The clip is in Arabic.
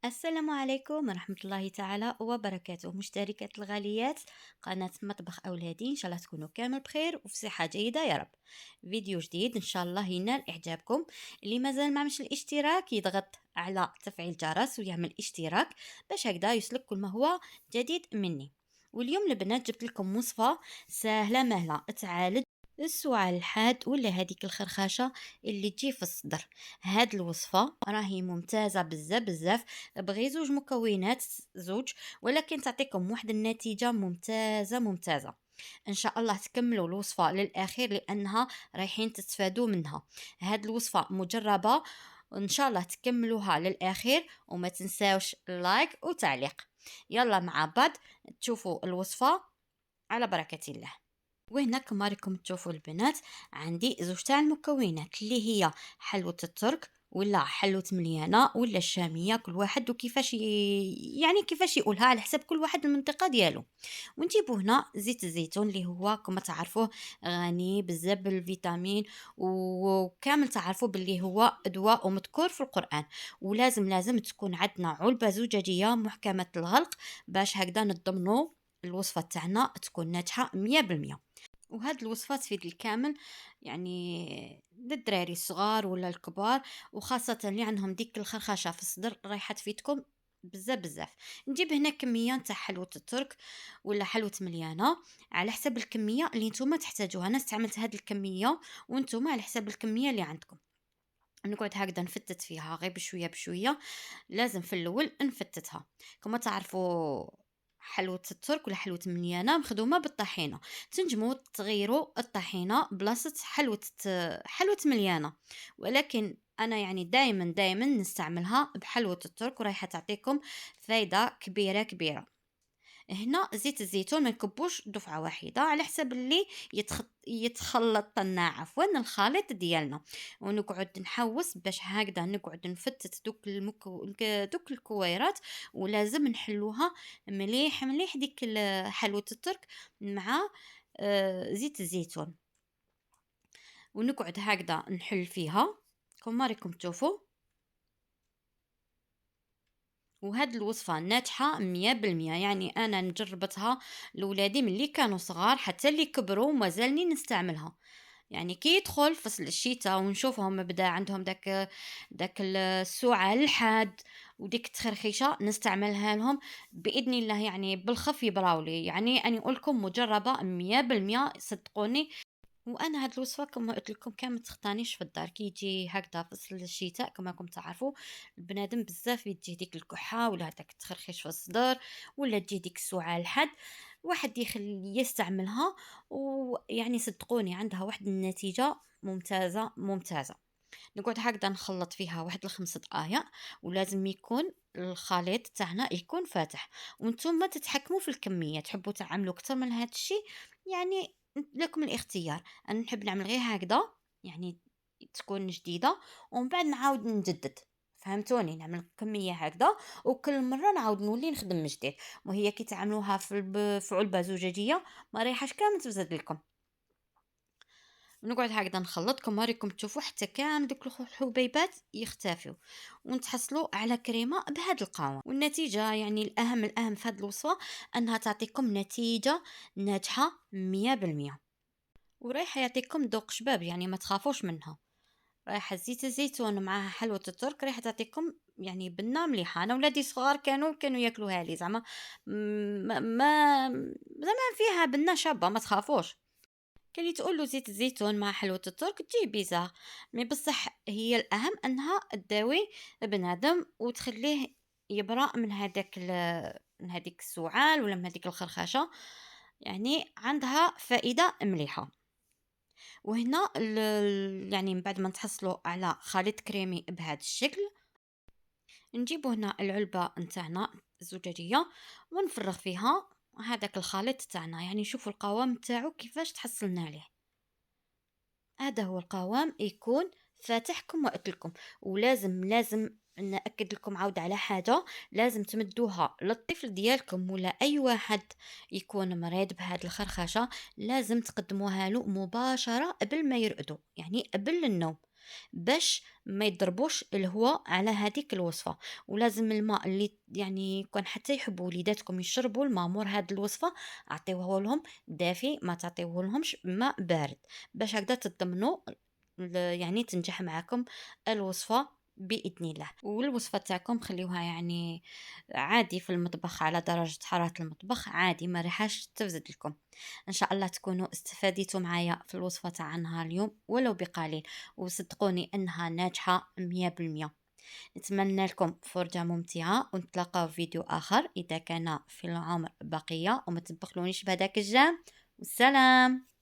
السلام عليكم ورحمة الله تعالى وبركاته مشتركات الغاليات. قناة مطبخ أولادي إن شاء الله تكونوا كامل بخير وفي صحة جيدة يا رب. فيديو جديد إن شاء الله ينال إعجابكم. اللي مازال ما عملش الاشتراك يضغط على تفعيل الجرس ويعمل اشتراك باش هكذا يوصلك كل ما هو جديد مني. واليوم البنات جبت لكم وصفة سهلة مهلة تعالج السعال الحاد ولا هذيك الخرخاشة اللي تجي في الصدر. هاد الوصفة راهي ممتازة بزاف بزاف، بغي زوج مكونات زوج، ولكن تعطيكم واحد النتيجة ممتازة ممتازة. ان شاء الله تكملوا الوصفة للاخير لانها رايحين تستفادوا منها. هاد الوصفة مجربة، ان شاء الله تكملوها للاخير وما تنساوش اللايك وتعليق. يلا مع بعض تشوفوا الوصفة على بركة الله. وهنا كما راكم تشوفوا البنات عندي زوج تاع المكونات اللي هي حلوة الترك ولا حلوة مليانة ولا الشامية، كل واحد وكيفاش يعني كيفاش يقولها على حسب كل واحد المنطقة ديالو. ونجيبو هنا زيت الزيتون اللي هو كما تعرفوه غني بزاف بالفيتامين، وكامل تعرفوا باللي هو دواء ومذكور في القرآن. ولازم تكون عندنا علبة زجاجية محكمة الغلق باش هكذا نضمنوا الوصفة تاعنا تكون ناجحة 100%. وهاد الوصفة تفيد الكامل، يعني للدراري الصغار ولا الكبار، وخاصة اللي عندهم ديك الخرخشة في الصدر رايحة تفيدكم بزاف بزاف. نجيب هنا كمية نتاع حلوة الترك ولا حلوة مليانة على حسب الكمية اللي نتوما تحتاجوها. انا استعملت هاد الكمية وانتوما على حسب الكمية اللي عندكم. نقعد هكذا نفتت فيها غير بشوية بشوية، لازم في الأول نفتتها. كما تعرفوا حلوة الترك ولا حلوة مليانة مخدومة بالطحينة، تنجموا تغيروا الطحينة بلاصة حلوة مليانة، ولكن أنا يعني دايما نستعملها بحلوة الترك ورايحة تعطيكم فايدة كبيرة كبيرة. هنا زيت الزيتون ما نكبوش دفعة واحدة على حسب اللي يتخلط لنا عفوا الخليط ديالنا. ونقعد نحوس باش هكذا نقعد نفتت دوك الكويرات، ولازم نحلوها مليح مليح ديك حلوة الترك مع زيت الزيتون. ونقعد هكذا نحل فيها كما راكم تشوفوا. وهاد الوصفة ناجحة 100%، يعني أنا نجربتها لولادي من اللي كانوا صغار حتى اللي كبروا ومازالني نستعملها. يعني كي يدخل فصل الشتاء ونشوفهم بدا عندهم داك السعال الحاد وديك التخرخيشة نستعملها لهم بإذن الله، يعني بالخف يبراولي، يعني أنا أقول لكم مجربة 100% صدقوني. وانا هاد الوصفه كما قلت لكم كان تخطانيش في الدار كي يجي هكذا فصل الشتاء كما راكم تعرفوا البنادم بزاف يجي ديك الكحه ولا هذاك التخرخيش في الصدر ولا تجي ديك السعال الحاد، واحد يخلي يستعملها ويعني صدقوني عندها واحد النتيجه ممتازه ممتازه. نقعد هكذا نخلط فيها واحد الخمس دقائق، ولازم يكون الخليط تاعنا يكون فاتح. وانتم ما تتحكموا في الكميه، تحبوا تعملوا اكثر من هذا الشيء يعني لكم الاختيار. انا نحب نعمل غير هكذا، يعني تكون جديده ومن بعد نعاود نجدد. فهمتوني؟ نعمل كميه هكذا وكل مره نعاود نولي نخدم من جديد. وهي كي تعملوها في علبه زجاجيه ما ريحاش كامل تفسد لكم. ونقعد هكذا نخلط كما راكم تشوفوا حتى كامل دوك الحبيبات يختفوا، ونتحصلوا على كريمه بهذا القوام. والنتيجه يعني الاهم في هذه الوصفه انها تعطيكم نتيجه ناجحه 100%، ورايحه يعطيكم ذوق شباب، يعني ما تخافوش منها. رايحه زيت الزيتون معها حلوه الترك رايحه تعطيكم يعني بنه مليحه. انا ولادي صغار كانوا ياكلوها لي زعما زعما فيها بنه شابه، ما تخافوش. كان يتقول له زيت الزيتون مع حلوة الترك تجي بيزار، مي بصح هي الأهم أنها تداوي بنادم وتخليه يبرأ من من هذيك السعال ولا من هذيك الخرخشة، يعني عندها فائدة مليحة. وهنا يعني من بعد ما نتحصلوا على خليط كريمي بهذا الشكل، نجيبو هنا العلبة نتاعنا الزجاجية ونفرغ فيها هذاك الخليط تاعنا. يعني شوفوا القوام تاعو كيفاش تحصلنا عليه، هذا هو القوام يكون فاتح كما قلت لكم. ولازم نأكد لكم عود على حاجة، لازم تمدوها للطفل ديالكم ولا أي واحد يكون مريض بهذه الخرخشة، لازم تقدموها له مباشرة قبل ما يرقدوا، يعني قبل النوم. باش ما يضربوش الهواء على هذيك الوصفة. ولازم الماء اللي يعني كون حتى يحبوا وليداتكم يشربوا الماء مور هاد الوصفة، اعطيوه لهم دافي، ما تعطيوه لهمش ماء بارد، باش هكذا تضمنوا يعني تنجح معاكم الوصفة بإذن الله. والوصفة تاعكم خليوها يعني عادي في المطبخ على درجة حرارة المطبخ عادي، ما ريحاش تفزد لكم. ان شاء الله تكونوا استفاديتوا معايا في الوصفة تاع نهار اليوم ولو بقليل، وصدقوني انها ناجحة 100%. نتمنى لكم فرجة ممتعة، ونتلاقاو في فيديو اخر اذا كان في العمر بقية، وما تبخلونيش بهداك الجام. والسلام.